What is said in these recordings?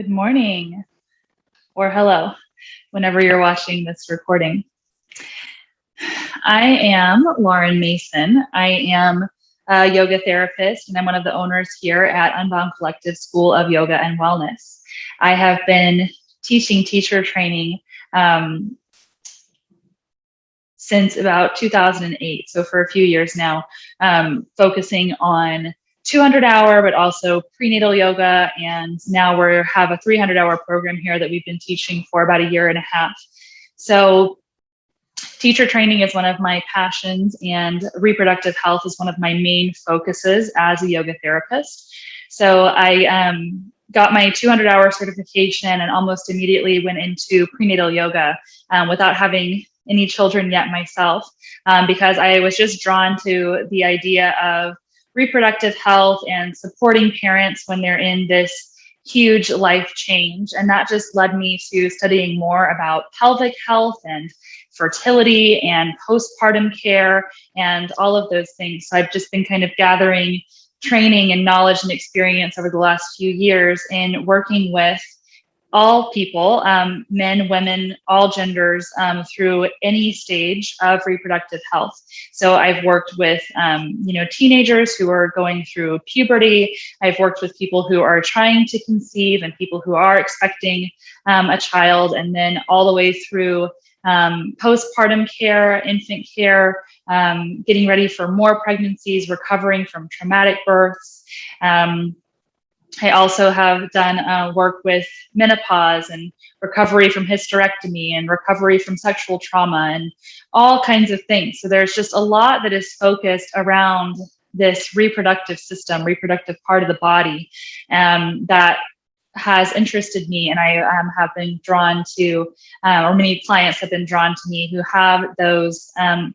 Good morning, or hello, whenever you're watching this recording. I am Lauren Mason. I am a yoga therapist, and I'm one of the owners here at Unbound Collective School of Yoga and Wellness. I have been teaching teacher training since about 2008, so for a few years now, focusing on 200-hour, but also prenatal yoga. And now we have a 300-hour program here that we've been teaching for about a year and a half. So teacher training is one of my passions, and reproductive health is one of my main focuses as a yoga therapist. So I got my 200-hour certification and almost immediately went into prenatal yoga without having any children yet myself, because I was just drawn to the idea of reproductive health and supporting parents when they're in this huge life change. And that just led me to studying more about pelvic health and fertility and postpartum care and all of those things. So I've just been kind of gathering training and knowledge and experience over the last few years in working with all people, men, women, all genders, through any stage of reproductive health. So I've worked with, teenagers who are going through puberty. I've worked with people who are trying to conceive and people who are expecting a child, and then all the way through postpartum care, infant care, getting ready for more pregnancies, recovering from traumatic births. I also have done work with menopause and recovery from hysterectomy and recovery from sexual trauma and all kinds of things. So there's just a lot that is focused around this reproductive system, reproductive part of the body, that has interested me. And I have been drawn to, or many clients have been drawn to me who have those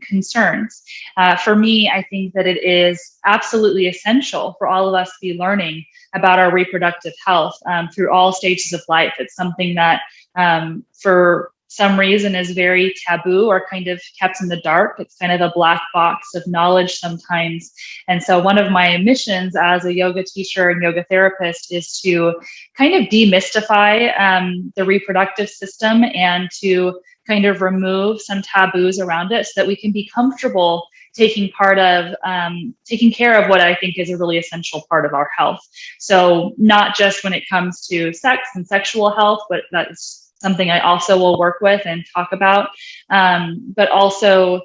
concerns. For me, I think that it is absolutely essential for all of us to be learning about our reproductive health through all stages of life. It's something that for some reason is very taboo or kind of kept in the dark. It's kind of a black box of knowledge sometimes. And so one of my missions as a yoga teacher and yoga therapist is to kind of demystify the reproductive system and to kind of remove some taboos around it so that we can be comfortable taking care of what I think is a really essential part of our health. So not just when it comes to sex and sexual health, but that's something I also will work with and talk about, but also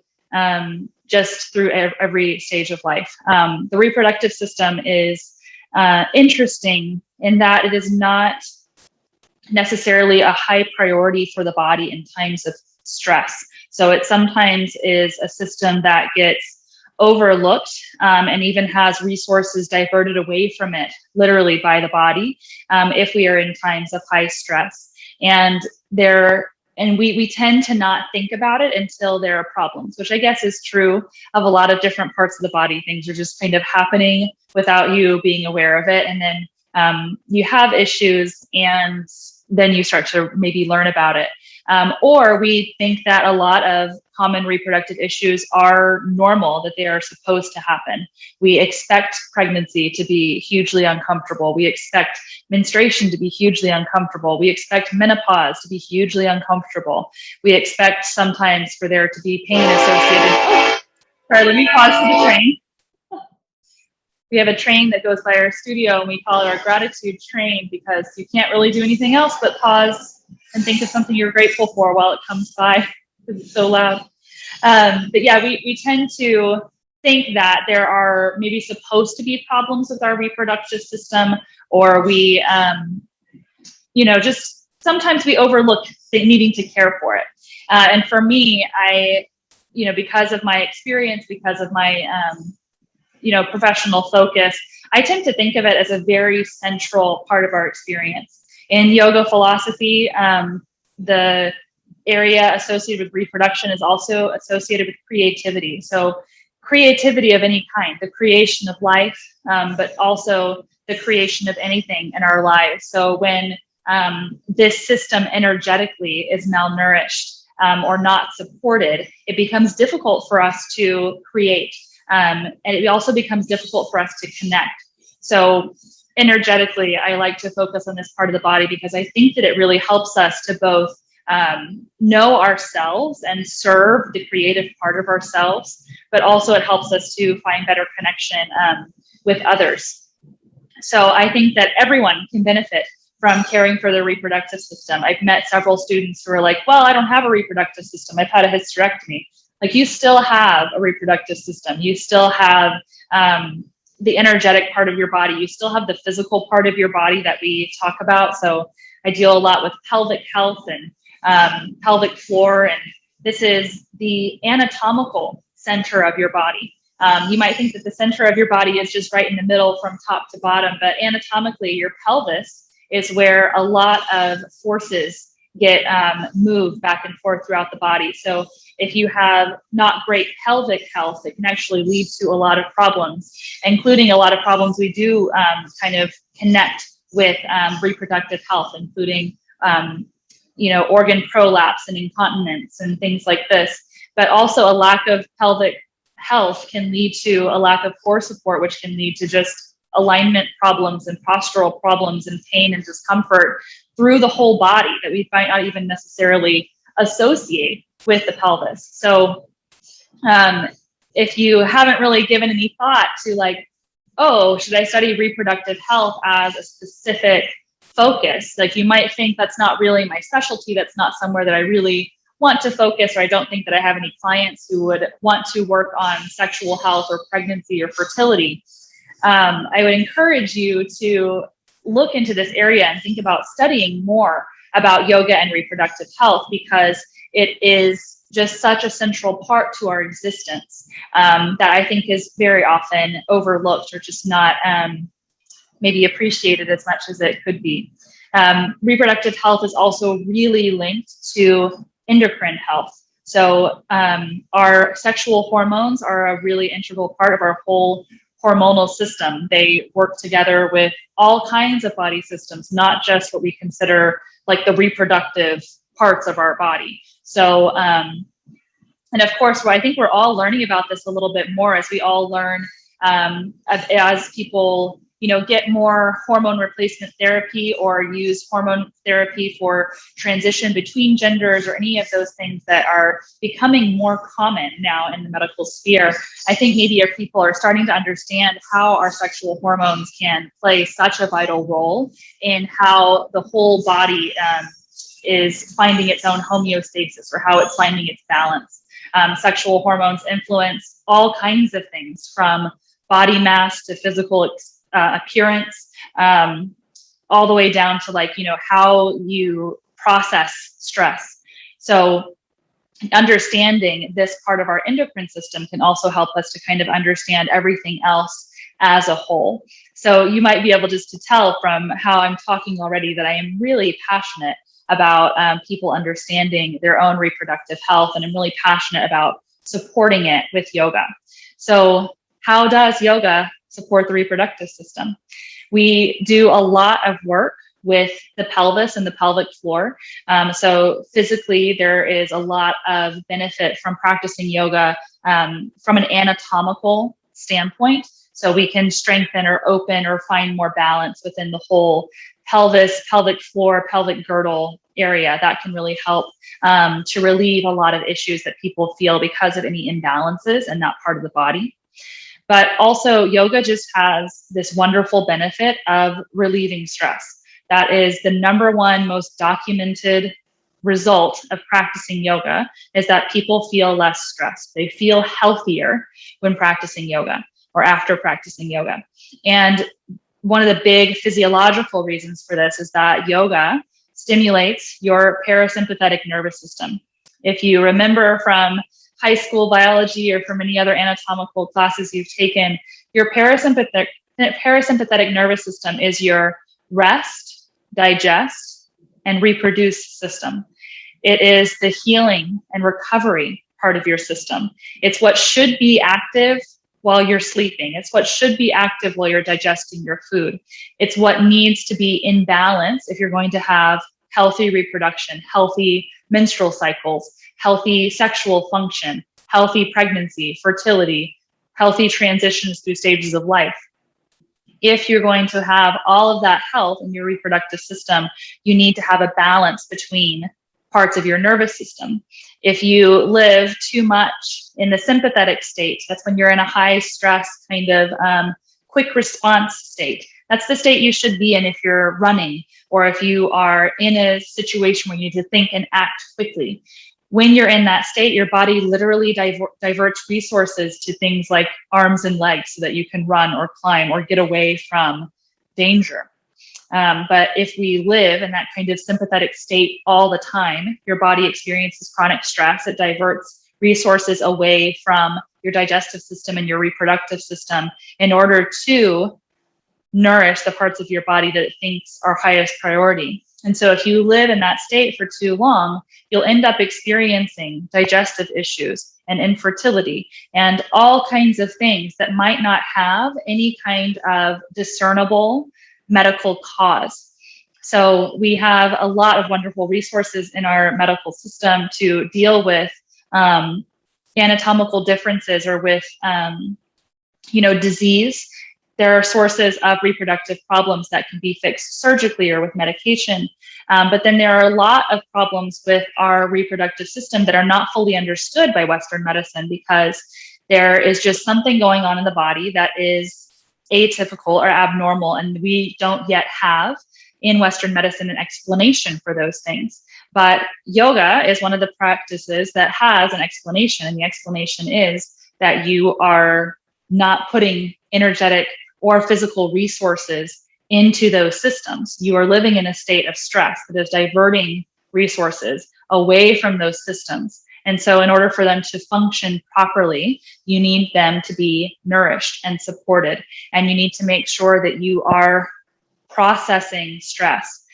just through every stage of life. The reproductive system is interesting in that it is not necessarily a high priority for the body in times of stress. So it sometimes is a system that gets overlooked and even has resources diverted away from it, literally by the body, if we are in times of high stress. And we tend to not think about it until there are problems, which I guess is true of a lot of different parts of the body. Things are just kind of happening without you being aware of it. And then you have issues and then you start to maybe learn about it. Or we think that a lot of common reproductive issues are normal, that they are supposed to happen. We expect pregnancy to be hugely uncomfortable. We expect menstruation to be hugely uncomfortable. We expect menopause to be hugely uncomfortable. We expect sometimes for there to be pain associated. Sorry, let me pause for the train. We have a train that goes by our studio and we call it our gratitude train because you can't really do anything else but pause and think of something you're grateful for while it comes by because it's so loud. But yeah, we tend to think that there are maybe supposed to be problems with our reproductive system, or we, just sometimes we overlook needing to care for it. And for me, because of my experience, because of my, professional focus, I tend to think of it as a very central part of our experience. In yoga philosophy, the area associated with reproduction is also associated with creativity. So creativity of any kind, the creation of life, but also the creation of anything in our lives. So when this system energetically is malnourished or not supported, it becomes difficult for us to create. And it also becomes difficult for us to connect. So energetically, I like to focus on this part of the body because I think that it really helps us to both know ourselves and serve the creative part of ourselves, but also it helps us to find better connection with others. So I think that everyone can benefit from caring for their reproductive system. I've met several students who are like, well, I don't have a reproductive system. I've had a hysterectomy. Like, you still have a reproductive system. You still have the energetic part of your body. You still have the physical part of your body that we talk about. So I deal a lot with pelvic health and pelvic floor. And this is the anatomical center of your body. You might think that the center of your body is just right in the middle from top to bottom, but anatomically, your pelvis is where a lot of forces get moved back and forth throughout the body. So if you have not great pelvic health, it can actually lead to a lot of problems, including a lot of problems we do kind of connect with reproductive health, including organ prolapse and incontinence and things like this. But also a lack of pelvic health can lead to a lack of core support, which can lead to just alignment problems and postural problems and pain and discomfort through the whole body that we might not even necessarily associate with the pelvis. So if you haven't really given any thought to like, oh, should I study reproductive health as a specific focus? Like, you might think that's not really my specialty. That's not somewhere that I really want to focus, or I don't think that I have any clients who would want to work on sexual health or pregnancy or fertility. I would encourage you to look into this area and think about studying more about yoga and reproductive health, because it is just such a central part to our existence that I think is very often overlooked or just not maybe appreciated as much as it could be. Reproductive health is also really linked to endocrine health. So our sexual hormones are a really integral part of our whole hormonal system. They work together with all kinds of body systems, not just what we consider like the reproductive parts of our body. So, and of course, I think we're all learning about this a little bit more as we all learn as people, get more hormone replacement therapy or use hormone therapy for transition between genders or any of those things that are becoming more common now in the medical sphere. I think maybe our people are starting to understand how our sexual hormones can play such a vital role in how the whole body is finding its own homeostasis or how it's finding its balance. Sexual hormones influence all kinds of things, from body mass to physical appearance, all the way down to how you process stress. So understanding this part of our endocrine system can also help us to kind of understand everything else as a whole. So you might be able just to tell from how I'm talking already that I am really passionate about people understanding their own reproductive health, and I'm really passionate about supporting it with yoga. So how does yoga support the reproductive system? We do a lot of work with the pelvis and the pelvic floor. So physically, there is a lot of benefit from practicing yoga from an anatomical standpoint. So we can strengthen or open or find more balance within the whole pelvis, pelvic floor, pelvic girdle area. That can really help to relieve a lot of issues that people feel because of any imbalances in that part of the body. But also, yoga just has this wonderful benefit of relieving stress. That is the number one most documented result of practicing yoga, is that people feel less stressed. They feel healthier when practicing yoga or after practicing yoga. And one of the big physiological reasons for this is that yoga stimulates your parasympathetic nervous system. If you remember from high school biology or from any other anatomical classes you've taken, your parasympathetic nervous system is your rest, digest, and reproduce system. It is the healing and recovery part of your system. It's what should be active while you're sleeping. It's what should be active while you're digesting your food. It's what needs to be in balance if you're going to have healthy reproduction, healthy menstrual cycles, healthy sexual function, healthy pregnancy, fertility, healthy transitions through stages of life. if you're going to have all of that health in your reproductive system, you need to have a balance between parts of your nervous system. If you live too much in the sympathetic state, that's when you're in a high stress kind of quick response state. That's the state you should be in if you're running, or if you are in a situation where you need to think and act quickly. When you're in that state, your body literally diverts resources to things like arms and legs so that you can run or climb or get away from danger. But if we live in that kind of sympathetic state all the time, your body experiences chronic stress. It diverts resources away from your digestive system and your reproductive system in order to nourish the parts of your body that it thinks are highest priority. And so if you live in that state for too long, you'll end up experiencing digestive issues and infertility and all kinds of things that might not have any kind of discernible medical cause. So we have a lot of wonderful resources in our medical system to deal with anatomical differences or with, disease. There are sources of reproductive problems that can be fixed surgically or with medication. But then there are a lot of problems with our reproductive system that are not fully understood by Western medicine, because there is just something going on in the body that is atypical or abnormal, and we don't yet have in Western medicine an explanation for those things. But yoga is one of the practices that has an explanation, and the explanation is that you are not putting energetic or physical resources into those systems. You are living in a state of stress that is diverting resources away from those systems. And so in order for them to function properly, you need them to be nourished and supported. And you need to make sure that you are processing stress.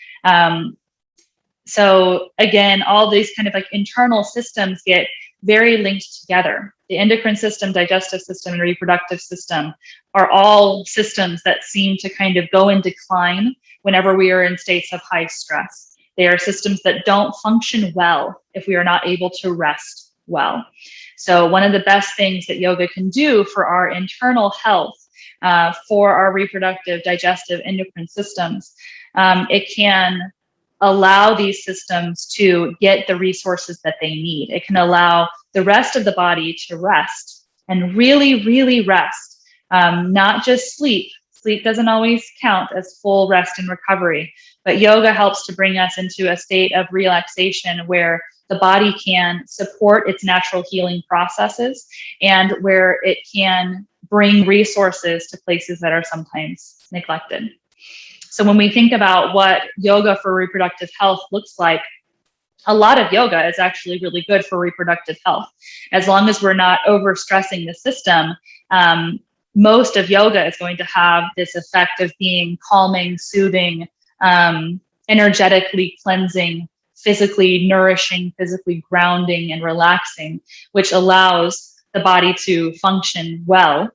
So again, all these kind of like internal systems get very linked together. The endocrine system, digestive system, and reproductive system are all systems that seem to kind of go in decline whenever we are in states of high stress. They are systems that don't function well if we are not able to rest well. So one of the best things that yoga can do for our internal health, for our reproductive, digestive, endocrine systems, it can allow these systems to get the resources that they need. It can allow the rest of the body to rest and really, really rest, not just sleep. Sleep doesn't always count as full rest and recovery, but yoga helps to bring us into a state of relaxation where the body can support its natural healing processes and where it can bring resources to places that are sometimes neglected. So when we think about what yoga for reproductive health looks like, a lot of yoga is actually really good for reproductive health. As long as we're not overstressing the system, most of yoga is going to have this effect of being calming, soothing, energetically cleansing, physically nourishing, physically grounding and relaxing, which allows the body to function well.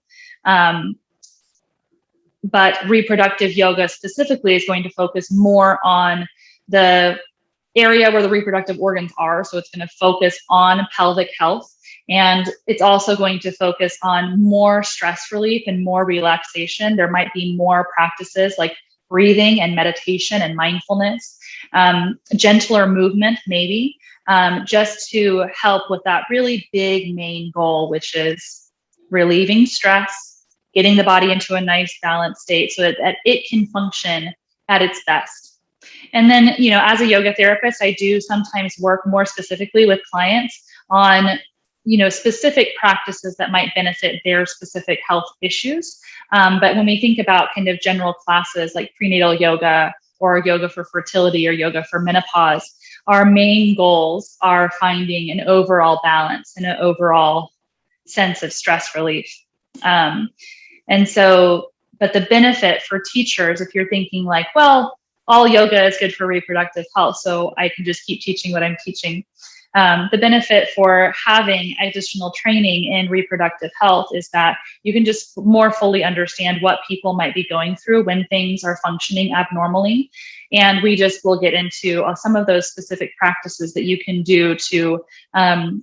But reproductive yoga specifically is going to focus more on the area where the reproductive organs are. So it's going to focus on pelvic health. And it's also going to focus on more stress relief and more relaxation. There might be more practices like breathing and meditation and mindfulness, gentler movement maybe, just to help with that really big main goal, which is relieving stress, getting the body into a nice balanced state so that it can function at its best. And then, as a yoga therapist, I do sometimes work more specifically with clients on, specific practices that might benefit their specific health issues. But when we think about kind of general classes like prenatal yoga or yoga for fertility or yoga for menopause, our main goals are finding an overall balance and an overall sense of stress relief. And so, but the benefit for teachers, if you're thinking like, well, all yoga is good for reproductive health, so I can just keep teaching what I'm teaching. The benefit for having additional training in reproductive health is that you can just more fully understand what people might be going through when things are functioning abnormally. And we just will get into some of those specific practices that you can do to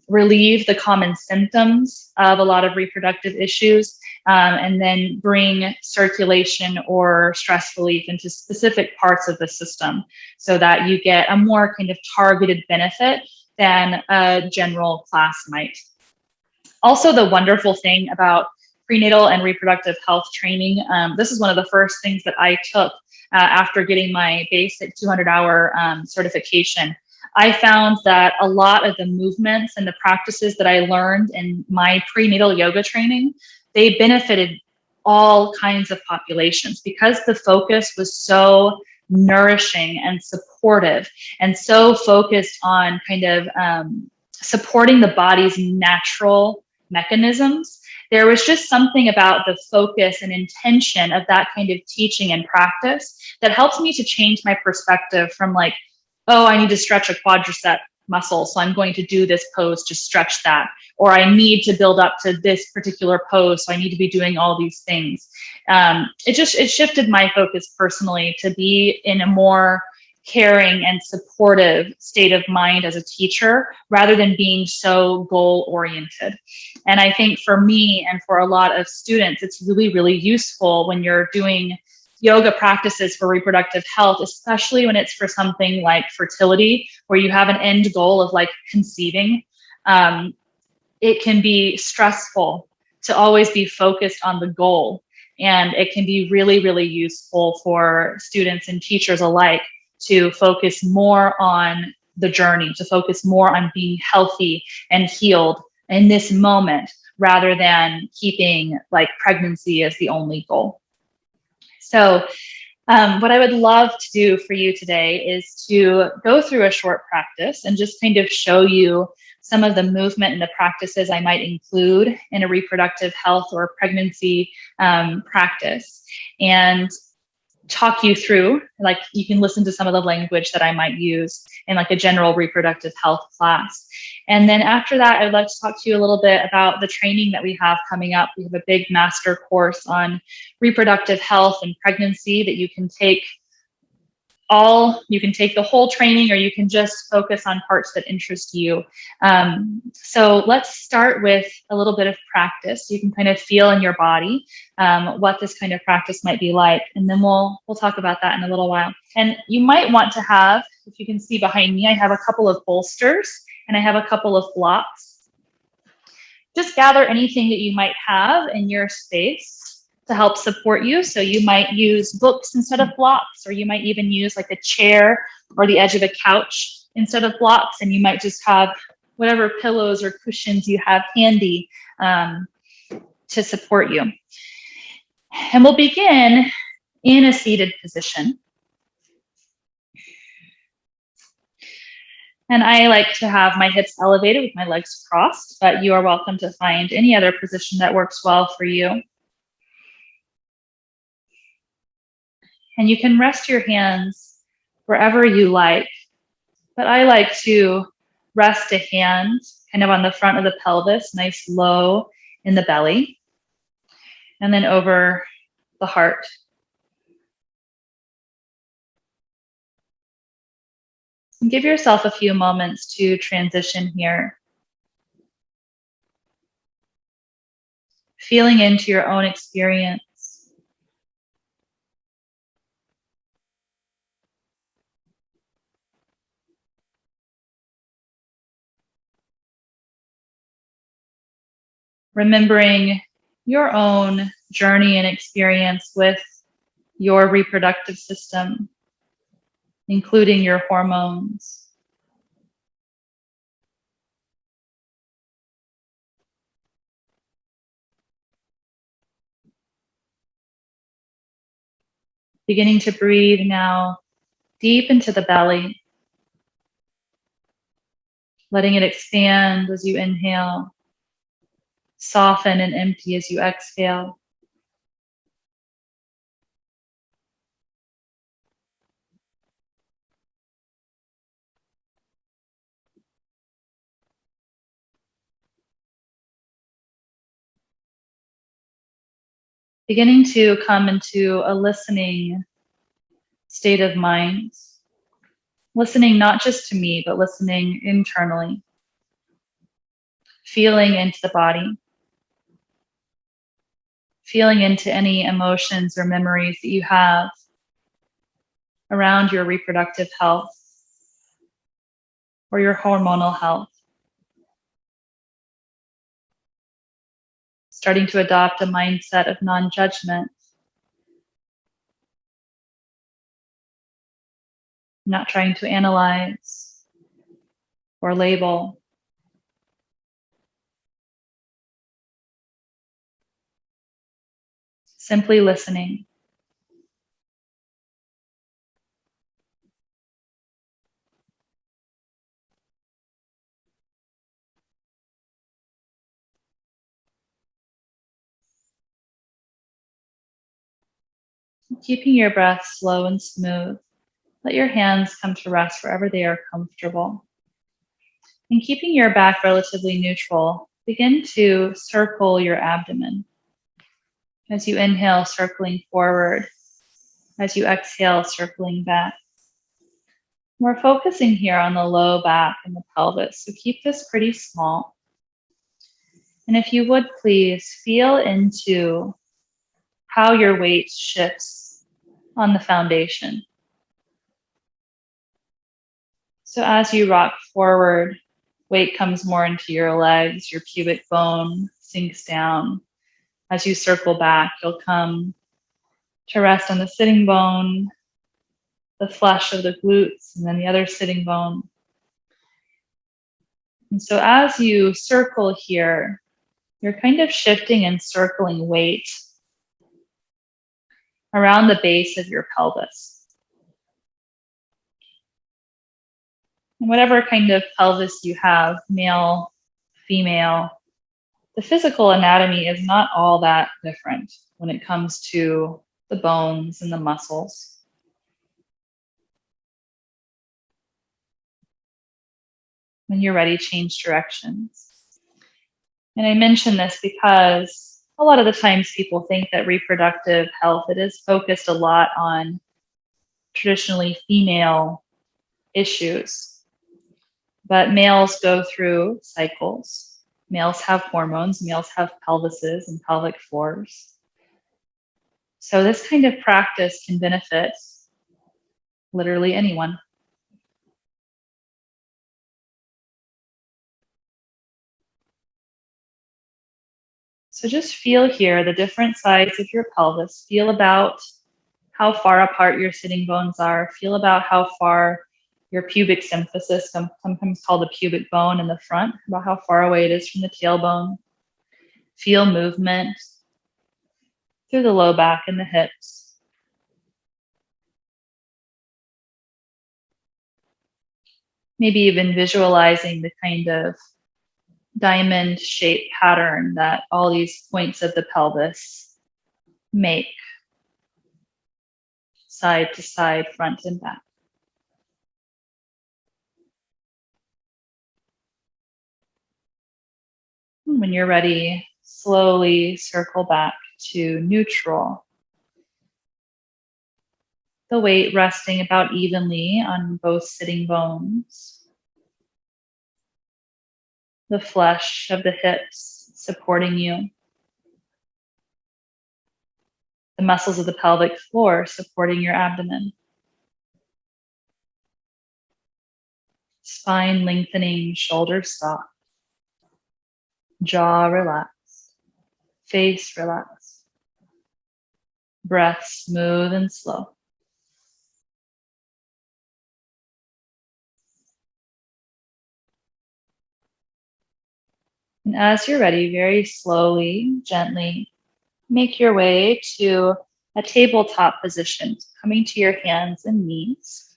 relieve the common symptoms of a lot of reproductive issues, and then bring circulation or stress relief into specific parts of the system so that you get a more kind of targeted benefit than a general class might. Also, the wonderful thing about prenatal and reproductive health training, this is one of the first things that I took after getting my basic 200-hour certification. I found that a lot of the movements and the practices that I learned in my prenatal yoga training, they benefited all kinds of populations because the focus was so nourishing and supportive and so focused on kind of supporting the body's natural mechanisms. There was just something about the focus and intention of that kind of teaching and practice that helped me to change my perspective from like, oh, I need to stretch a quadricep muscle, so I'm going to do this pose to stretch that. Or I need to build up to this particular pose, so I need to be doing all these things. It shifted my focus personally to be in a more caring and supportive state of mind as a teacher rather than being so goal oriented. And I think for me and for a lot of students, it's really, really useful when you're doing yoga practices for reproductive health, especially when it's for something like fertility, where you have an end goal of like conceiving. It can be stressful to always be focused on the goal. And it can be really, really useful for students and teachers alike to focus more on the journey, to focus more on being healthy and healed in this moment, rather than keeping like pregnancy as the only goal. So what I would love to do for you today is to go through a short practice and just kind of show you some of the movement and the practices I might include in a reproductive health or pregnancy practice, and talk you through, like you can listen to some of the language that I might use in like a general reproductive health class. And then after that, I'd like to talk to you a little bit about the training that we have coming up. We have a big master course on reproductive health and pregnancy that you can take the whole training, or you can just focus on parts that interest you. So let's start with a little bit of practice. You can kind of feel in your body what this kind of practice might be like, and then we'll talk about that in a little while. And you might want to have, if you can see behind me, I have a couple of bolsters and I have a couple of blocks. Just gather anything that you might have in your space to help support you. So you might use books instead of blocks, or you might even use like a chair or the edge of a couch instead of blocks. And you might just have whatever pillows or cushions you have handy to support you. And we'll begin in a seated position. And I like to have my hips elevated with my legs crossed, but you are welcome to find any other position that works well for you. And you can rest your hands wherever you like, but I like to rest a hand kind of on the front of the pelvis, nice low in the belly, and then over the heart. And give yourself a few moments to transition here, feeling into your own experience. Remembering your own journey and experience with your reproductive system, including your hormones. Beginning to breathe now deep into the belly, letting it expand as you inhale, soften and empty as you exhale. beginning to come into a listening state of mind, listening not just to me, but listening internally, feeling into the body, feeling into any emotions or memories that you have around your reproductive health or your hormonal health. Starting to adopt a mindset of non-judgment, not trying to analyze or label. Simply listening. Keeping your breath slow and smooth. Let your hands come to rest wherever they are comfortable. And keeping your back relatively neutral, begin to circle your abdomen. As you inhale, circling forward. As you exhale, circling back. We're focusing here on the low back and the pelvis, so keep this pretty small. And if you would please feel into how your weight shifts on the foundation. So as you rock forward, weight comes more into your legs, your pubic bone sinks down. As you circle back, you'll come to rest on the sitting bone, the flesh of the glutes, and then the other sitting bone. And so as you circle here, you're kind of shifting and circling weight around the base of your pelvis. And whatever kind of pelvis you have, male, female, the physical anatomy is not all that different when it comes to the bones and the muscles. When you're ready, change directions. And I mention this because a lot of the times people think that reproductive health, it is focused a lot on traditionally female issues. But males go through cycles. Males have hormones, males have pelvises and pelvic floors. So this kind of practice can benefit literally anyone. So just feel here the different sides of your pelvis. Feel about how far apart your sitting bones are. Feel about how far your pubic symphysis, sometimes called the pubic bone in the front, about how far away it is from the tailbone. Feel movement through the low back and the hips. Maybe even visualizing the kind of diamond-shaped pattern that all these points of the pelvis make, side to side, front and back. When you're ready, slowly circle back to neutral. The weight resting about evenly on both sitting bones. The flesh of the hips supporting you. The muscles of the pelvic floor supporting your abdomen. Spine lengthening, shoulders soft. Jaw relaxed. Face relaxed. Breath smooth and slow. And as you're ready, very slowly, gently, make your way to a tabletop position, coming to your hands and knees.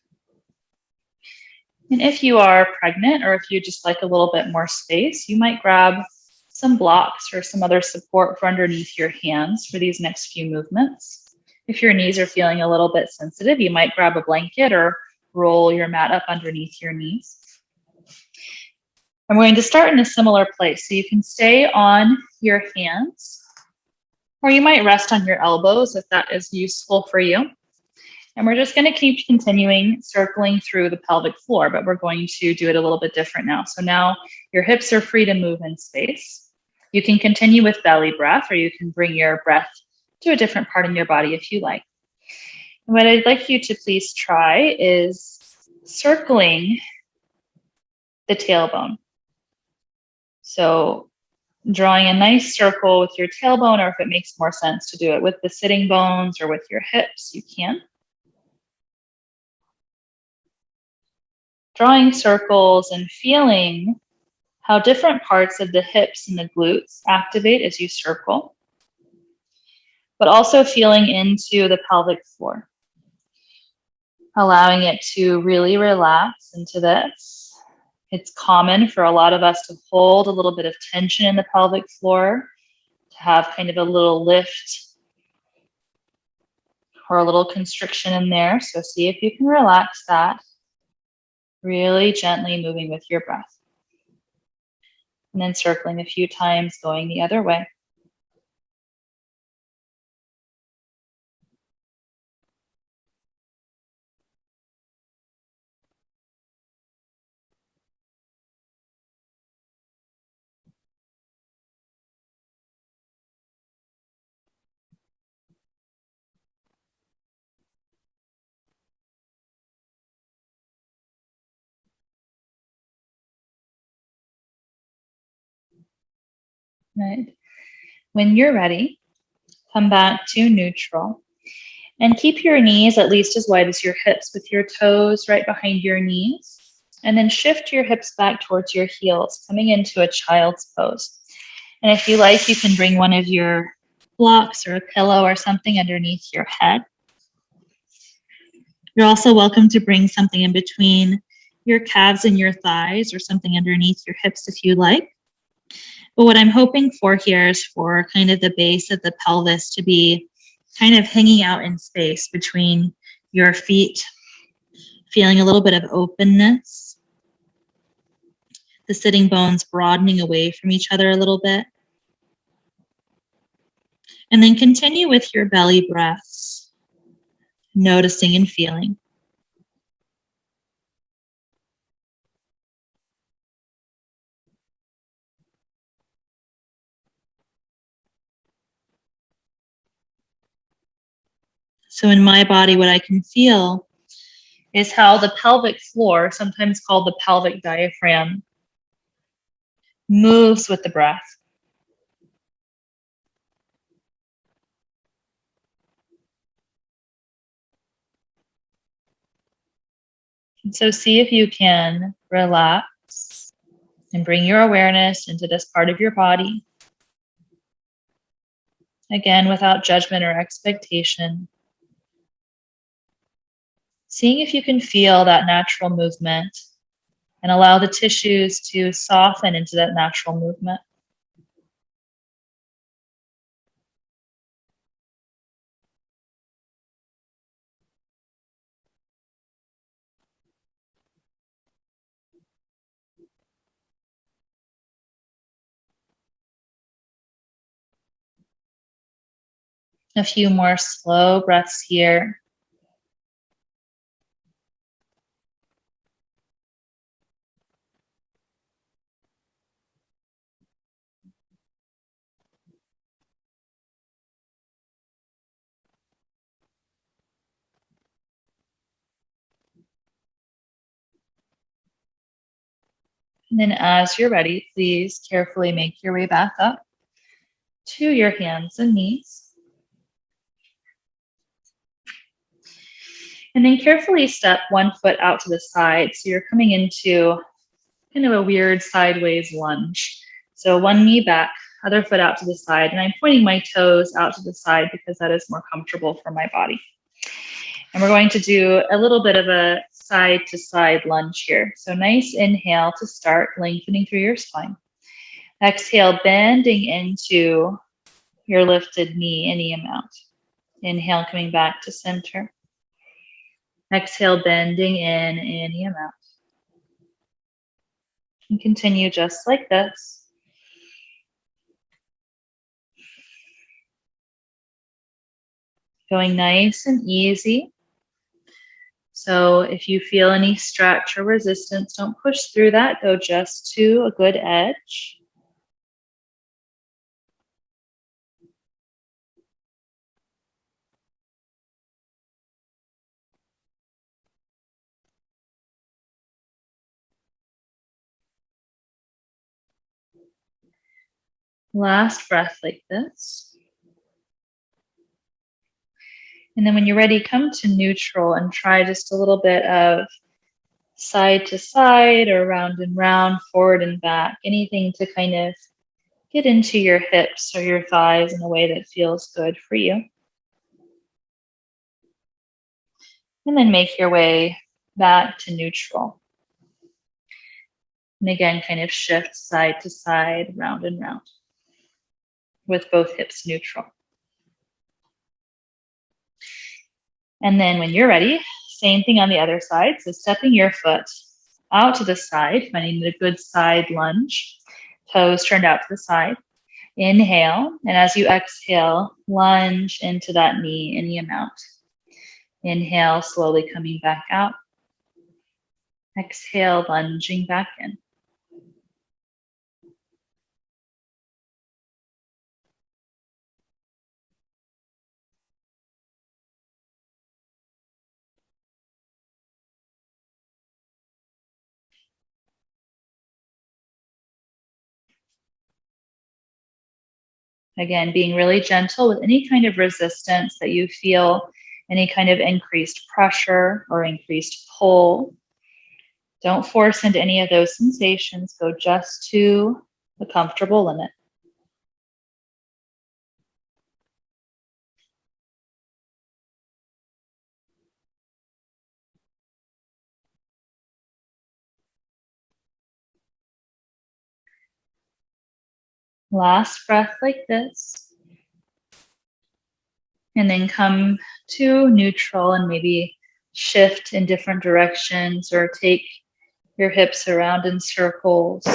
And if you are pregnant or if you just like a little bit more space, you might grab some blocks or some other support for underneath your hands for these next few movements. If your knees are feeling a little bit sensitive, you might grab a blanket or roll your mat up underneath your knees. I'm going to start in a similar place. So you can stay on your hands Or you might rest on your elbows if that is useful for you. And we're just going to keep continuing circling through the pelvic floor, but we're going to do it a little bit different now. So now your hips are free to move in space. You can continue with belly breath, or you can bring your breath to a different part in your body if you like. And what I'd like you to please try is circling the tailbone. So drawing a nice circle with your tailbone, or if it makes more sense to do it with the sitting bones or with your hips, you can. Drawing circles and feeling how different parts of the hips and the glutes activate as you circle, but also feeling into the pelvic floor, allowing it to really relax into this. It's common for a lot of us to hold a little bit of tension in the pelvic floor, to have kind of a little lift or a little constriction in there. So see if you can relax that, really gently moving with your breath. And then circling a few times, going the other way. Right. When you're ready, come back to neutral and keep your knees at least as wide as your hips with your toes right behind your knees. And then shift your hips back towards your heels, coming into a child's pose. And if you like, you can bring one of your blocks or a pillow or something underneath your head. You're also welcome to bring something in between your calves and your thighs, or something underneath your hips if you like. But what I'm hoping for here is for kind of the base of the pelvis to be kind of hanging out in space between your feet, feeling a little bit of openness. The sitting bones broadening away from each other a little bit. And then continue with your belly breaths, noticing and feeling. So in my body, what I can feel is how the pelvic floor, sometimes called the pelvic diaphragm, moves with the breath. And so see if you can relax and bring your awareness into this part of your body. Again, without judgment or expectation. Seeing if you can feel that natural movement and allow the tissues to soften into that natural movement. A few more slow breaths here. And then as you're ready, please carefully make your way back up to your hands and knees. And then carefully step one foot out to the side. So you're coming into kind of a weird sideways lunge. So one knee back, other foot out to the side. And I'm pointing my toes out to the side because that is more comfortable for my body. And we're going to do a little bit of a side to side lunge here. So nice inhale to start, lengthening through your spine. Exhale, bending into your lifted knee any amount. Inhale, coming back to center. Exhale, bending in any amount. And continue just like this. Going nice and easy. So if you feel any stretch or resistance, don't push through that. Go just to a good edge. Last breath like this. And then when you're ready, come to neutral and try just a little bit of side to side or round and round, forward and back, anything to kind of get into your hips or your thighs in a way that feels good for you. And then make your way back to neutral. And again, kind of shift side to side, round and round, with both hips neutral. And then when you're ready, same thing on the other side. So stepping your foot out to the side, finding a good side lunge, toes turned out to the side. Inhale, and as you exhale, lunge into that knee any amount. Inhale, slowly coming back out. Exhale, lunging back in. Again, being really gentle with any kind of resistance that you feel, any kind of increased pressure or increased pull. Don't force into any of those sensations. Go just to the comfortable limit. Last breath like this. And then come to neutral and maybe shift in different directions or take your hips around in circles.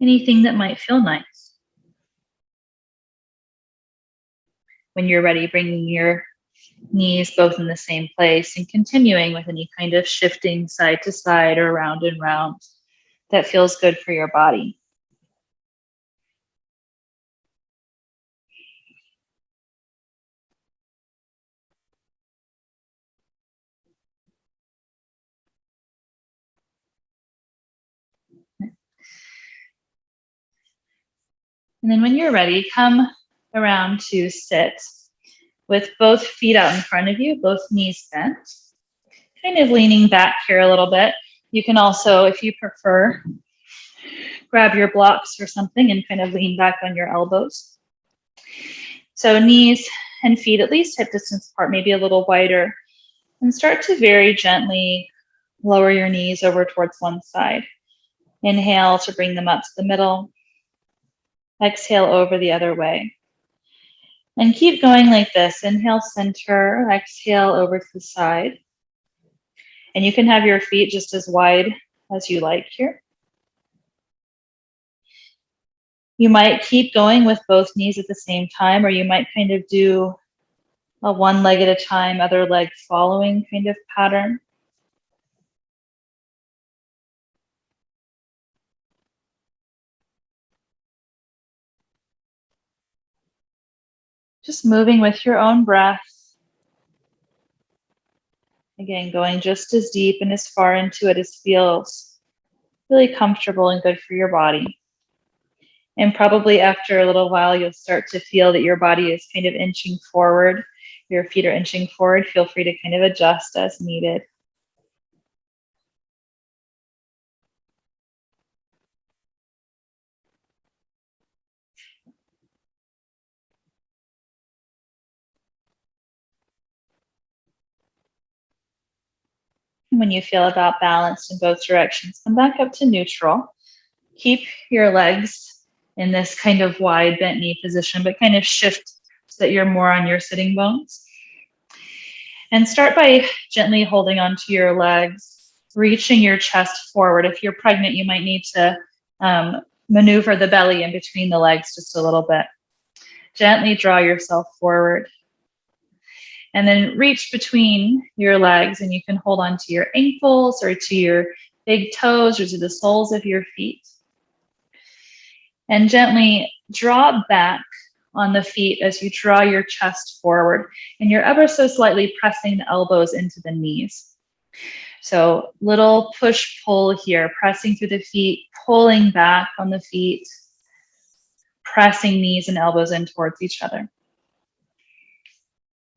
Anything that might feel nice. When you're ready, bringing your knees both in the same place and continuing with any kind of shifting side to side or round and round that feels good for your body. And then when you're ready, come around to sit with both feet out in front of you, both knees bent, kind of leaning back here a little bit. You can also, if you prefer, grab your blocks or something and kind of lean back on your elbows. So knees and feet at least hip distance apart, maybe a little wider, and start to very gently lower your knees over towards one side. Inhale to bring them up to the middle. Exhale over the other way. And keep going like this. Inhale, center, exhale over to the side. And you can have your feet just as wide as you like here. You might keep going with both knees at the same time, or you might kind of do a one leg at a time, other leg following kind of pattern. Just moving with your own breath. Again, going just as deep and as far into it as feels really comfortable and good for your body. And probably after a little while, you'll start to feel that your body is kind of inching forward. Your feet are inching forward. Feel free to kind of adjust as needed. When you feel about balanced in both directions, come back up to neutral. Keep your legs in this kind of wide bent knee position, but kind of shift so that you're more on your sitting bones. And start by gently holding onto your legs, reaching your chest forward. If you're pregnant, you might need to maneuver the belly in between the legs just a little bit. Gently draw yourself forward. And then reach between your legs, and you can hold on to your ankles or to your big toes or to the soles of your feet. And gently drop back on the feet as you draw your chest forward, and you're ever so slightly pressing the elbows into the knees. So little push-pull here, pressing through the feet, pulling back on the feet, pressing knees and elbows in towards each other.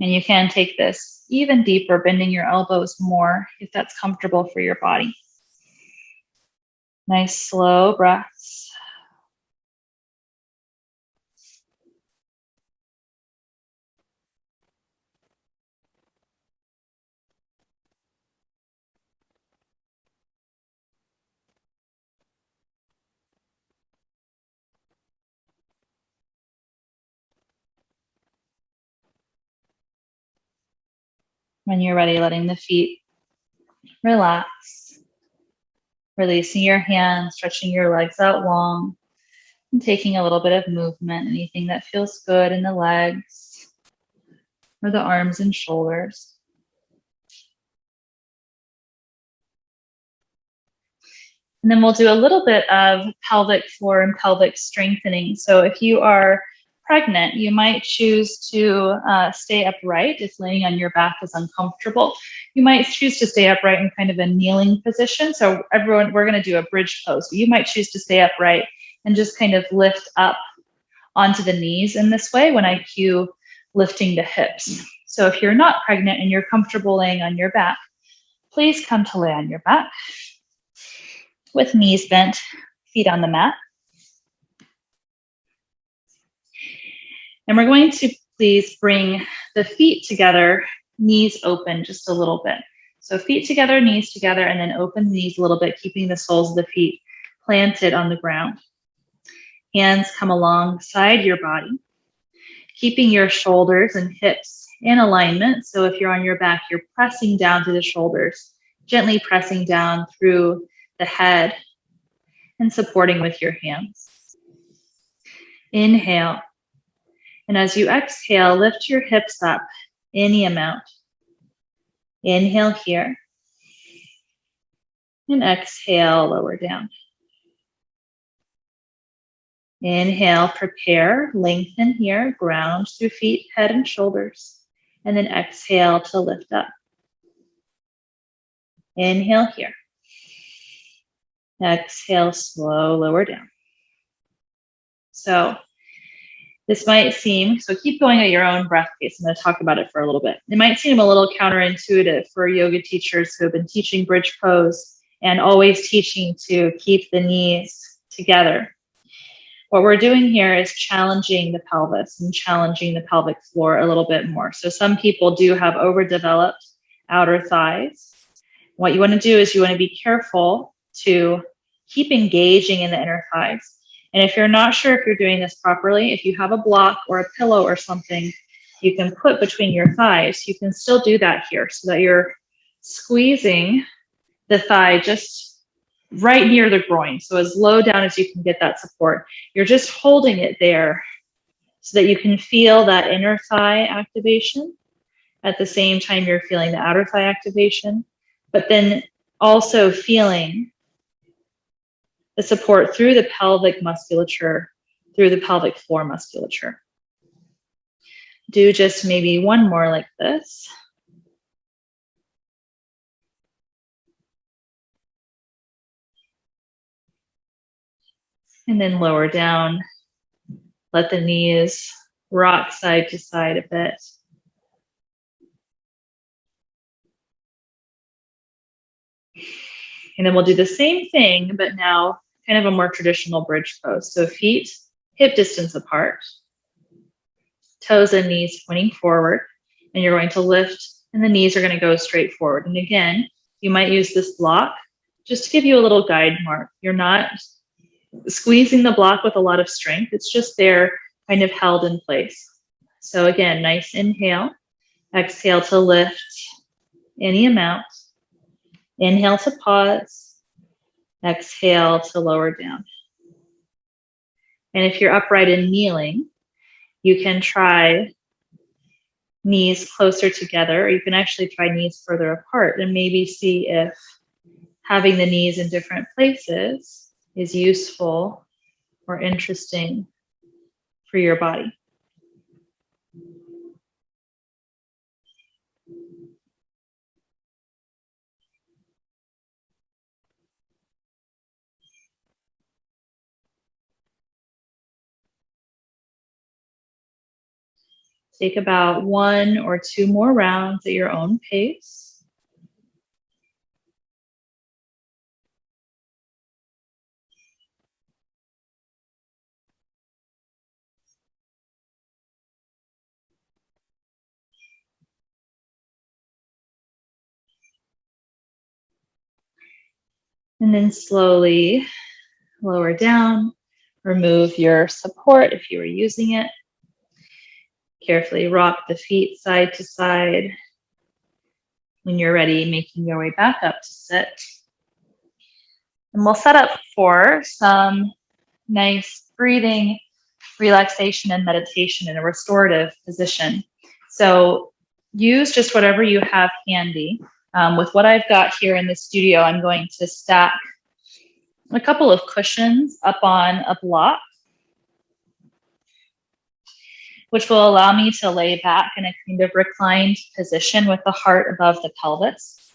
And you can take this even deeper, bending your elbows more if that's comfortable for your body. Nice slow breaths. When you're ready, letting the feet relax, releasing your hands, stretching your legs out long, and taking a little bit of movement, anything that feels good in the legs or the arms and shoulders. And then we'll do a little bit of pelvic floor and pelvic strengthening. So if you are pregnant, you might choose to stay upright if laying on your back is uncomfortable. You might choose to stay upright in kind of a kneeling position. So everyone, we're going to do a bridge pose. You might choose to stay upright and just kind of lift up onto the knees in this way when I cue lifting the hips. So if you're not pregnant and you're comfortable laying on your back, please come to lay on your back with knees bent, feet on the mat. And we're going to please bring the feet together, knees open just a little bit. So feet together, knees together, and then open the knees a little bit, keeping the soles of the feet planted on the ground. Hands come alongside your body, keeping your shoulders and hips in alignment. So if you're on your back, you're pressing down through the shoulders, gently pressing down through the head and supporting with your hands. Inhale. And as you exhale, lift your hips up any amount. Inhale here. And exhale, lower down. Inhale, prepare, lengthen here, ground through feet, head, and shoulders. And then exhale to lift up. Inhale here. Exhale, slow, lower down. So this might seem, so keep going at your own breath pace. I'm going to talk about it for a little bit. It might seem a little counterintuitive for yoga teachers who have been teaching bridge pose and always teaching to keep the knees together. What we're doing here is challenging the pelvis and challenging the pelvic floor a little bit more. So some people do have overdeveloped outer thighs. What you want to do is you want to be careful to keep engaging in the inner thighs. And if you're not sure if you're doing this properly, if you have a block or a pillow or something you can put between your thighs, you can still do that here so that you're squeezing the thigh just right near the groin. So as low down as you can get that support. You're just holding it there so that you can feel that inner thigh activation at the same time you're feeling the outer thigh activation, but then also feeling the support through the pelvic musculature, through the pelvic floor musculature. Do just maybe one more like this. And then lower down. Let the knees rock side to side a bit. And then we'll do the same thing, but now kind of a more traditional bridge pose. So feet hip distance apart, toes and knees pointing forward, and you're going to lift, and the knees are going to go straight forward. And again, you might use this block just to give you a little guide mark. You're not squeezing the block with a lot of strength. It's just there kind of held in place. So again, nice inhale, exhale to lift any amount. Inhale to pause, exhale to lower down. And if you're upright and kneeling, you can try knees closer together, or you can actually try knees further apart and maybe see if having the knees in different places is useful or interesting for your body. Take about 1 or 2 more rounds at your own pace. And then slowly lower down, remove your support if you were using it. Carefully rock the feet side to side. When you're ready, making your way back up to sit. And we'll set up for some nice breathing, relaxation, and meditation in a restorative position. So use just whatever you have handy. With what I've got here in the studio, I'm going to stack a couple of cushions up on a block, which will allow me to lay back in a kind of reclined position with the heart above the pelvis.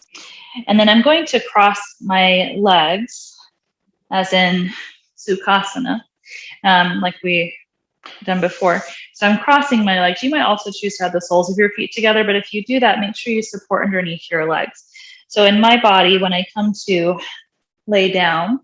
And then I'm going to cross my legs, as in Sukhasana, like we done before. So I'm crossing my legs. You might also choose to have the soles of your feet together, but if you do that, make sure you support underneath your legs. So in my body, when I come to lay down,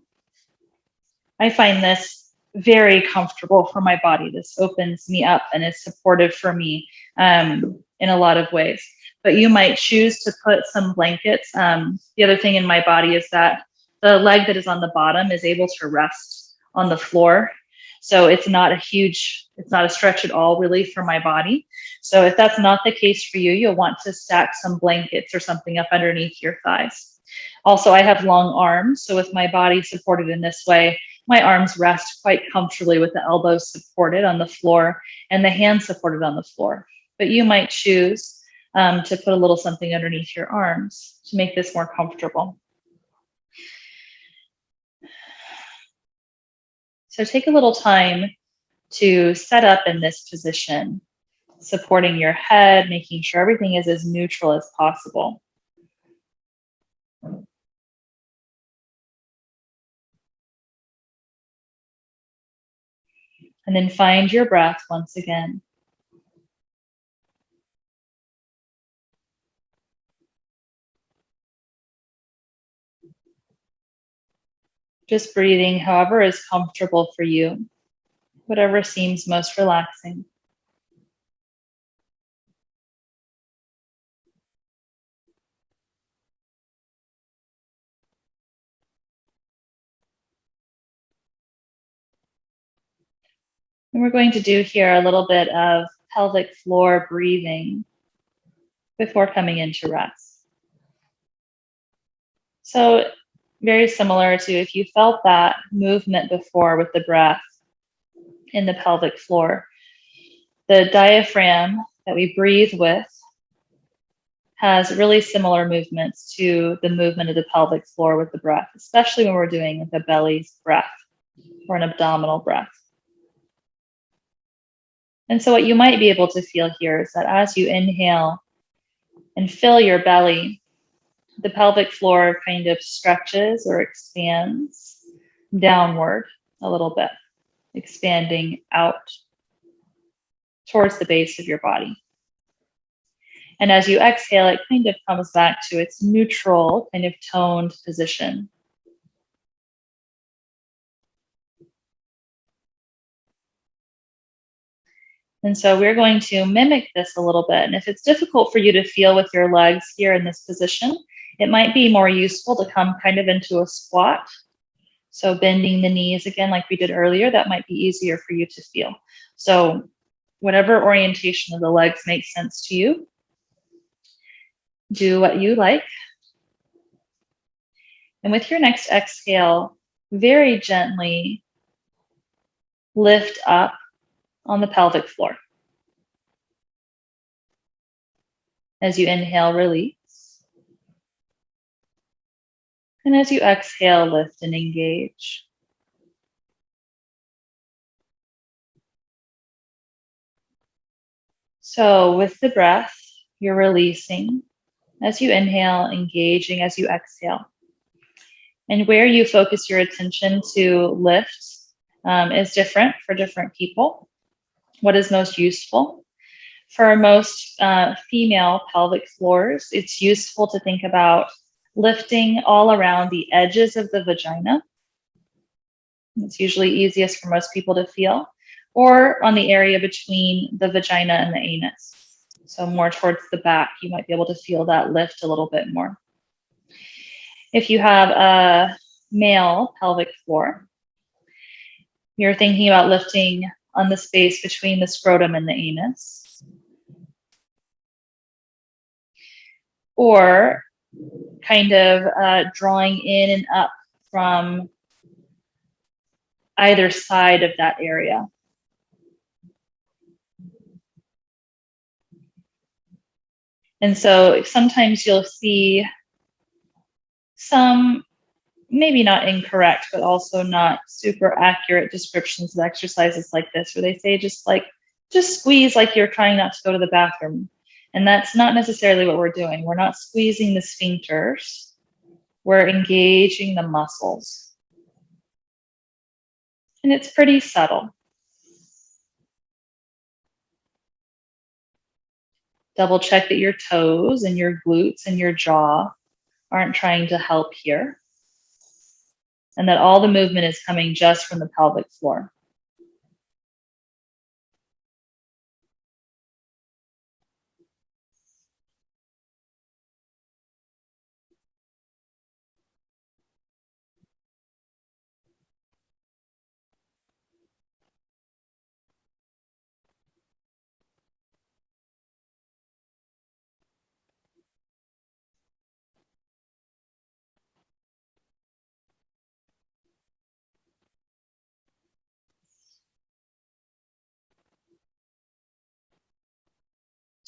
I find this very comfortable for my body. This opens me up and is supportive for me in a lot of ways. But you might choose to put some blankets. The other thing in my body is that the leg that is on the bottom is able to rest on the floor. So it's not a stretch at all really for my body. So if that's not the case for you, you'll want to stack some blankets or something up underneath your thighs. Also, I have long arms. So with my body supported in this way, my arms rest quite comfortably with the elbows supported on the floor and the hands supported on the floor. But you might choose to put a little something underneath your arms to make this more comfortable. So take a little time to set up in this position, supporting your head, making sure everything is as neutral as possible. And then find your breath once again. Just breathing however is comfortable for you, whatever seems most relaxing. And we're going to do here a little bit of pelvic floor breathing before coming into rest. So very similar to if you felt that movement before with the breath in the pelvic floor, the diaphragm that we breathe with has really similar movements to the movement of the pelvic floor with the breath, especially when we're doing the belly's breath or an abdominal breath. And so what you might be able to feel here is that as you inhale and fill your belly, the pelvic floor kind of stretches or expands downward a little bit, expanding out towards the base of your body. And as you exhale, it kind of comes back to its neutral, kind of toned position. And so we're going to mimic this a little bit. And if it's difficult for you to feel with your legs here in this position, it might be more useful to come kind of into a squat. So bending the knees again, like we did earlier, that might be easier for you to feel. So whatever orientation of the legs makes sense to you, do what you like. And with your next exhale, very gently lift up on the pelvic floor. As you inhale, release. And as you exhale, lift and engage. So with the breath, you're releasing. As you inhale, engaging as you exhale. And where you focus your attention to lift is different for different people. What is most useful? For most female pelvic floors, it's useful to think about lifting all around the edges of the vagina. It's usually easiest for most people to feel, or on the area between the vagina and the anus. So more towards the back, you might be able to feel that lift a little bit more. If you have a male pelvic floor, you're thinking about lifting on the space between the scrotum and the anus. Or kind of drawing in and up from either side of that area. And so sometimes you'll see some, maybe not incorrect, but also not super accurate descriptions of exercises like this, where they say just squeeze like you're trying not to go to the bathroom. And that's not necessarily what we're doing. We're not squeezing the sphincters. We're engaging the muscles. And it's pretty subtle. Double check that your toes and your glutes and your jaw aren't trying to help here, and that all the movement is coming just from the pelvic floor.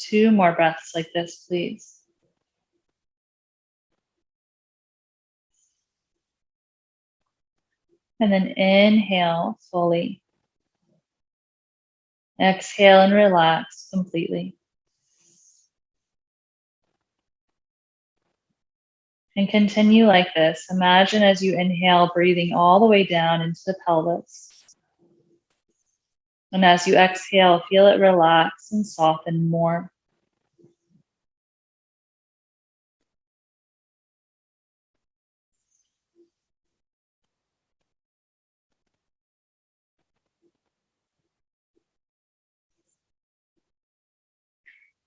Two more breaths like this, please. And then inhale fully. Exhale and relax completely. And continue like this. Imagine as you inhale, breathing all the way down into the pelvis. And as you exhale, feel it relax and soften more.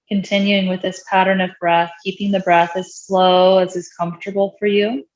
Continuing with this pattern of breath, keeping the breath as slow as is comfortable for you.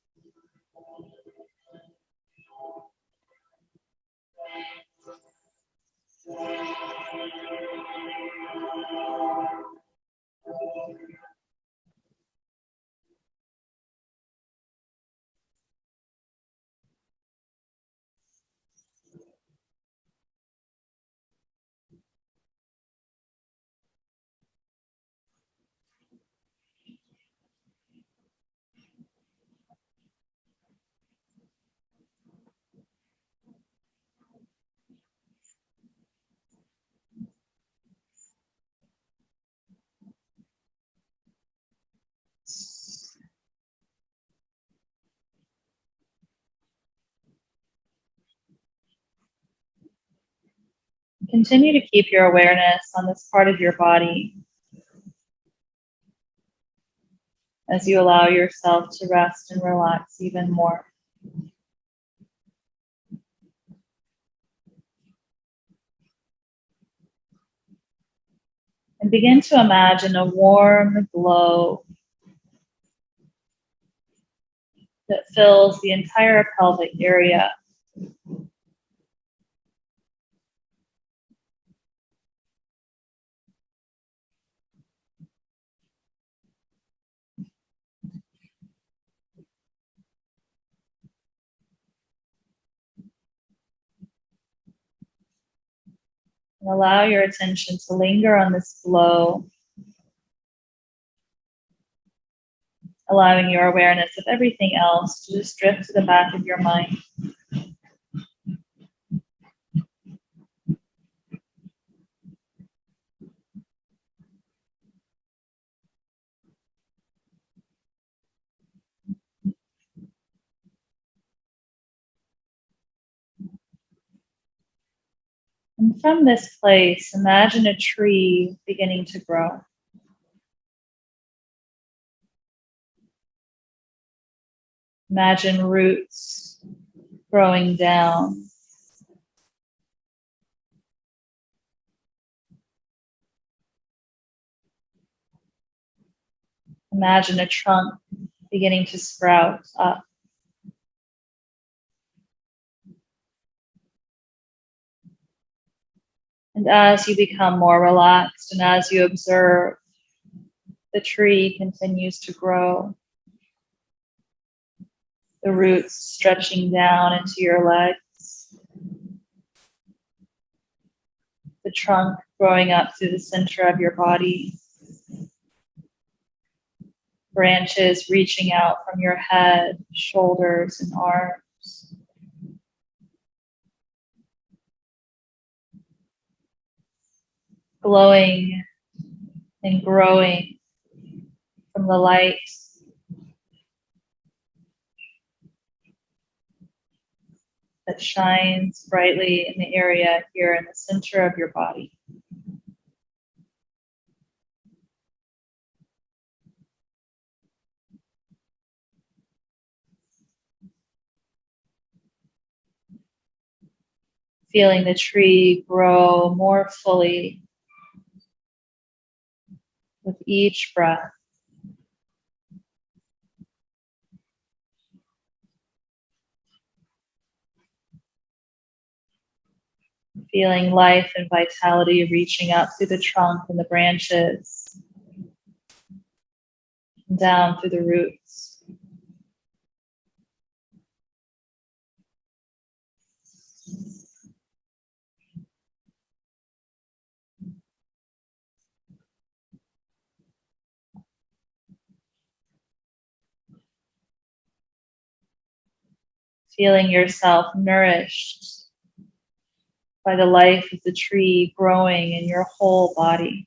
Continue to keep your awareness on this part of your body as you allow yourself to rest and relax even more. And begin to imagine a warm glow that fills the entire pelvic area. And allow your attention to linger on this glow allowing your awareness of everything else to just drift to the back of your mind. And from this place, imagine a tree beginning to grow. Imagine roots growing down. Imagine a trunk beginning to sprout up. And as you become more relaxed and as you observe, the tree continues to grow. The roots stretching down into your legs. The trunk growing up through the center of your body. Branches reaching out from your head, shoulders, and arms. Glowing and growing from the light that shines brightly in the area here in the center of your body. Feeling the tree grow more fully with each breath. Feeling life and vitality reaching up through the trunk and the branches, and down through the roots. Feeling yourself nourished by the life of the tree growing in your whole body.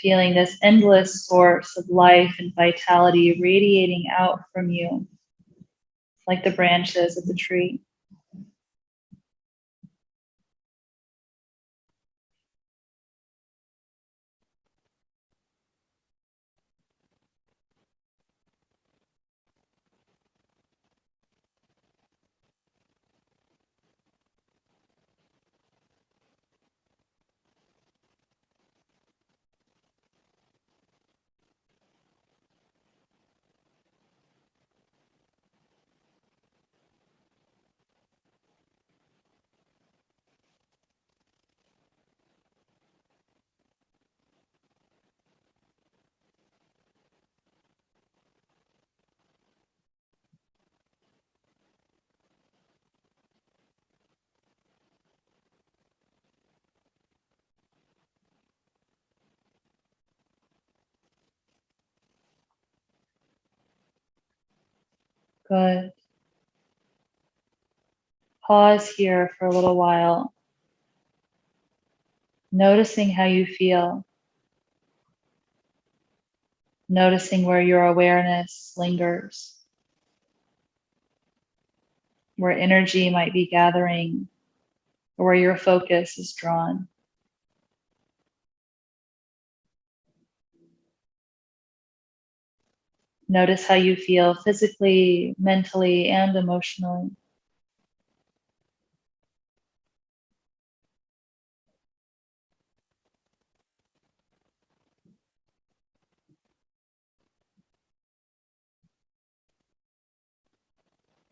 Feeling this endless source of life and vitality radiating out from you, like the branches of the tree. Good. Pause here for a little while, noticing how you feel, noticing where your awareness lingers, where energy might be gathering, or where your focus is drawn. Notice how you feel physically, mentally, and emotionally.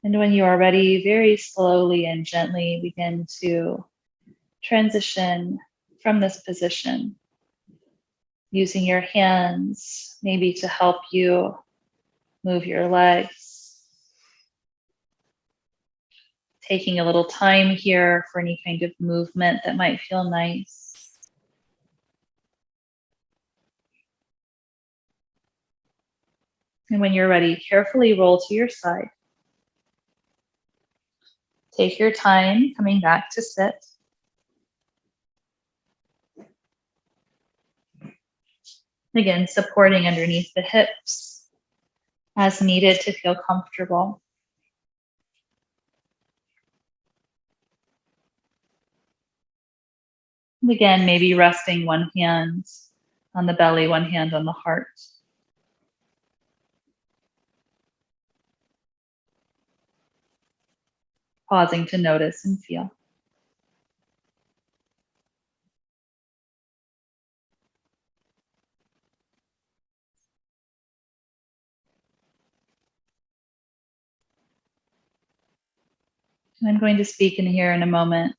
And when you are ready, very slowly and gently begin to transition from this position, using your hands maybe to help you move your legs, Taking a little time here for any kind of movement that might feel nice. And when you're ready, carefully roll to your side. Take your time coming back to sit. Again, supporting underneath the hips as needed to feel comfortable. And again, maybe resting one hand on the belly, one hand on the heart. Pausing to notice and feel. I'm going to speak in here in a moment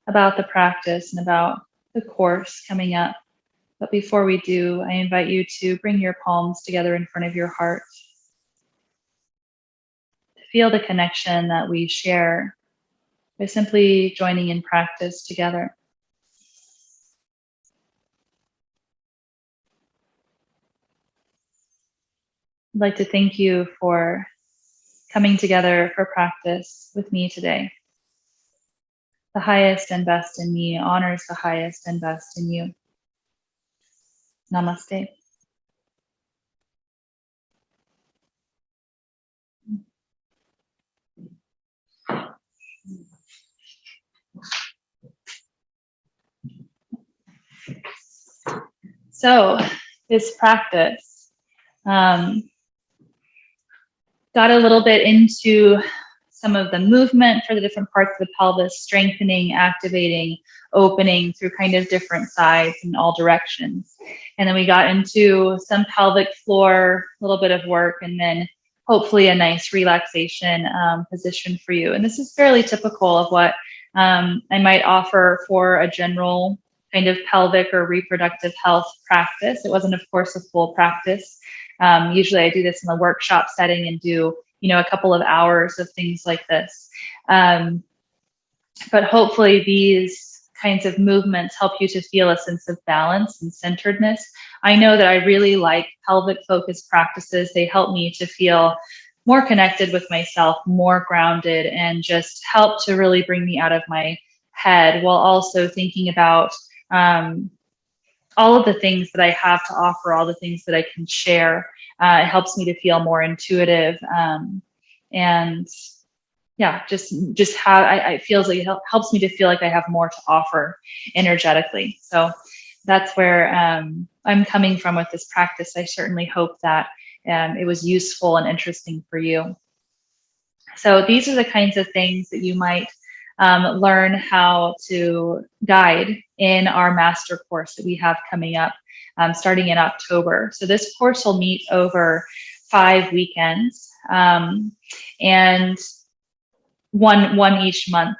about the practice and about the course coming up. But before we do, I invite you to bring your palms together in front of your heart. To feel the connection that we share by simply joining in practice together. I'd like to thank you for coming together for practice with me today. The highest and best in me honors the highest and best in you. Namaste. So this practice got a little bit into some of the movement for the different parts of the pelvis, strengthening, activating, opening through kind of different sides in all directions. And then we got into some pelvic floor, a little bit of work, and then hopefully a nice relaxation position for you. And this is fairly typical of what I might offer for a general kind of pelvic or reproductive health practice. It wasn't, of course, a full practice. Usually I do this in a workshop setting and do, a couple of hours of things like this. But hopefully these kinds of movements help you to feel a sense of balance and centeredness. I know that I really like pelvic focused practices. They help me to feel more connected with myself, more grounded, and just help to really bring me out of my head while also thinking about all of the things that I have to offer, all the things that I can share. It helps me to feel more intuitive, and yeah, just how it feels like it helps me to feel like I have more to offer energetically. So that's where I'm coming from with this practice. I certainly hope that it was useful and interesting for you. So these are the kinds of things that you might learn how to guide in our master course that we have coming up starting in October. So this course will meet over 5 weekends and one each month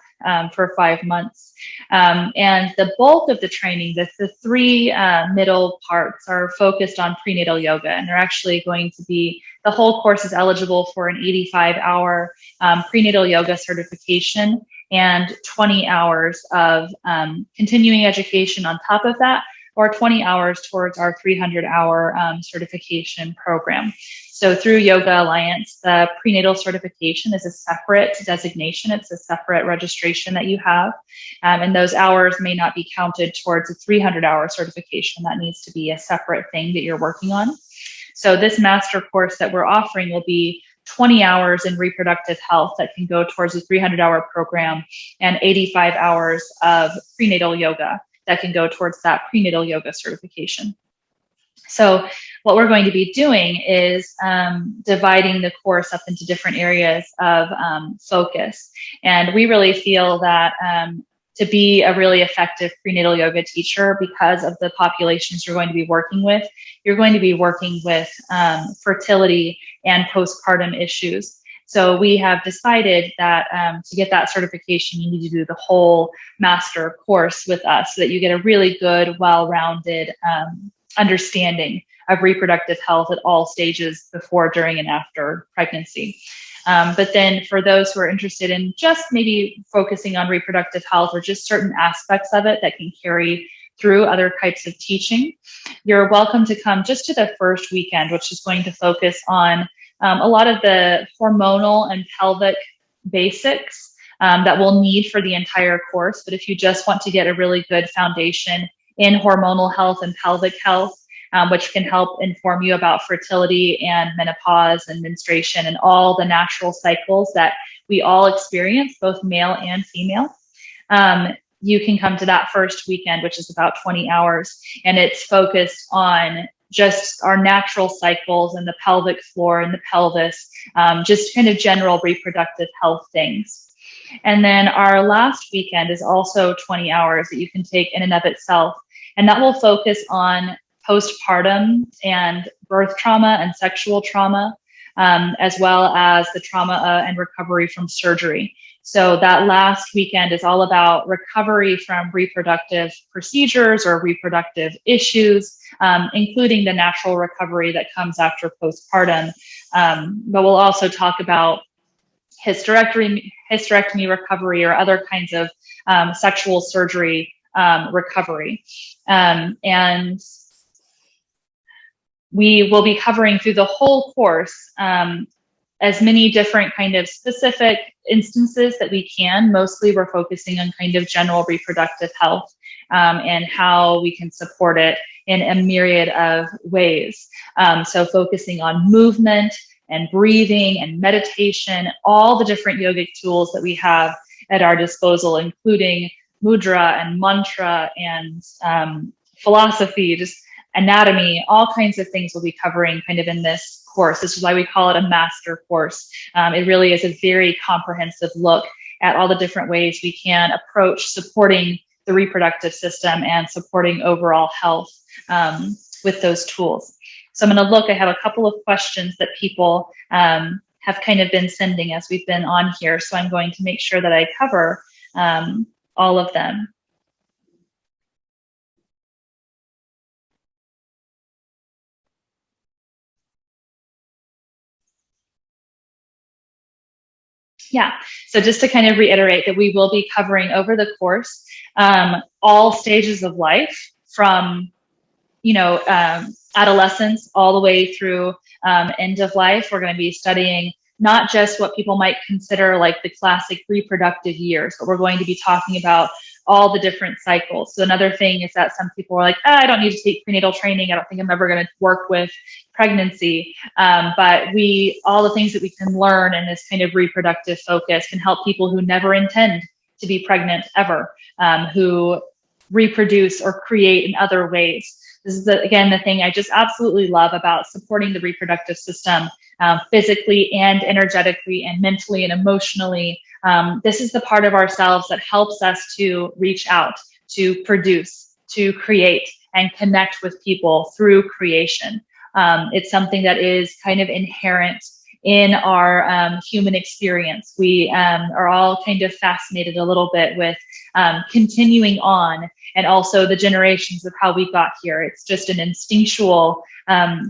for 5 months. And the bulk of the training, the 3 middle parts are focused on prenatal yoga, and they're actually going to be, the whole course is eligible for an 85-hour prenatal yoga certification and 20 hours of continuing education on top of that, or 20 hours towards our 300-hour certification program. So through Yoga Alliance, the prenatal certification is a separate designation. It's a separate registration that you have. And those hours may not be counted towards a 300-hour certification. That needs to be a separate thing that you're working on. So this master course that we're offering will be 20 hours in reproductive health that can go towards a 300-hour program, and 85 hours of prenatal yoga that can go towards that prenatal yoga certification. So what we're going to be doing is dividing the course up into different areas of focus. And we really feel that to be a really effective prenatal yoga teacher, because of the populations you're going to be working with, you're going to be working with fertility and postpartum issues. So we have decided that to get that certification, you need to do the whole master course with us so that you get a really good, well-rounded understanding of reproductive health at all stages before, during, and after pregnancy. But then for those who are interested in just maybe focusing on reproductive health or just certain aspects of it that can carry through other types of teaching, you're welcome to come just to the first weekend, which is going to focus on a lot of the hormonal and pelvic basics that we'll need for the entire course. But if you just want to get a really good foundation in hormonal health and pelvic health, which can help inform you about fertility and menopause and menstruation and all the natural cycles that we all experience, both male and female, you can come to that first weekend, which is about 20 hours. And it's focused on just our natural cycles and the pelvic floor and the pelvis, just kind of general reproductive health things. And then our last weekend is also 20 hours that you can take in and of itself. And that will focus on postpartum and birth trauma and sexual trauma, as well as the trauma and recovery from surgery. So that last weekend is all about recovery from reproductive procedures or reproductive issues, including the natural recovery that comes after postpartum. But we'll also talk about hysterectomy recovery or other kinds of sexual surgery recovery. And we will be covering through the whole course as many different kind of specific instances that we can. Mostly we're focusing on kind of general reproductive health and how we can support it in a myriad of ways. So focusing on movement and breathing and meditation, all the different yogic tools that we have at our disposal, including mudra and mantra and philosophy, just anatomy, all kinds of things we'll be covering kind of in this course. This is why we call it a master course. It really is a very comprehensive look at all the different ways we can approach supporting the reproductive system and supporting overall health with those tools. So I'm going to look, I have a couple of questions that people have kind of been sending as we've been on here. So I'm going to make sure that I cover all of them. Yeah, so just to kind of reiterate that we will be covering over the course all stages of life from, adolescence all the way through end of life. We're going to be studying not just what people might consider like the classic reproductive years, but we're going to be talking about all the different cycles. So another thing is that some people are like, I don't need to take prenatal training. I don't think I'm ever going to work with pregnancy. But all the things that we can learn in this kind of reproductive focus can help people who never intend to be pregnant ever, who reproduce or create in other ways. This is, again, the thing I just absolutely love about supporting the reproductive system physically and energetically and mentally and emotionally. This is the part of ourselves that helps us to reach out, to produce, to create, and connect with people through creation. It's something that is kind of inherent in our human experience. We are all kind of fascinated a little bit with continuing on, and also the generations of how we got here. It's just an instinctual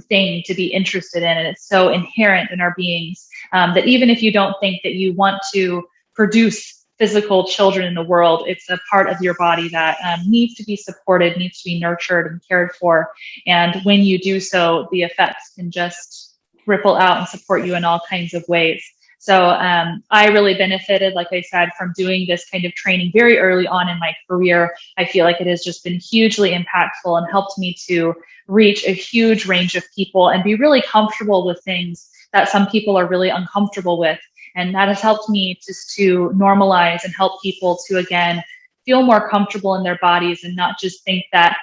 thing to be interested in, and it's so inherent in our beings that even if you don't think that you want to produce physical children in the world, it's a part of your body that needs to be supported, needs to be nurtured and cared for. And when you do so, the effects can just ripple out and support you in all kinds of ways. So I really benefited, like I said, from doing this kind of training very early on in my career. I feel like it has just been hugely impactful and helped me to reach a huge range of people and be really comfortable with things that some people are really uncomfortable with. And that has helped me just to normalize and help people to, again, feel more comfortable in their bodies and not just think that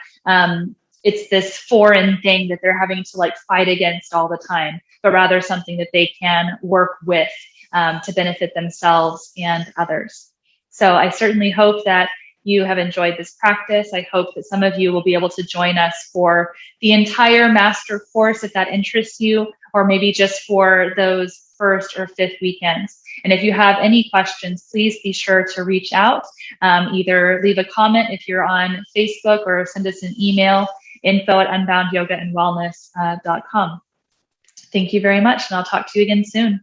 it's this foreign thing that they're having to like fight against all the time, but rather something that they can work with to benefit themselves and others. So I certainly hope that you have enjoyed this practice. I hope that some of you will be able to join us for the entire master course if that interests you, or maybe just for those first or fifth weekends. And if you have any questions, please be sure to reach out. Either leave a comment if you're on Facebook or send us an email, info@unboundyogaandwellness.com. Thank you very much, and I'll talk to you again soon.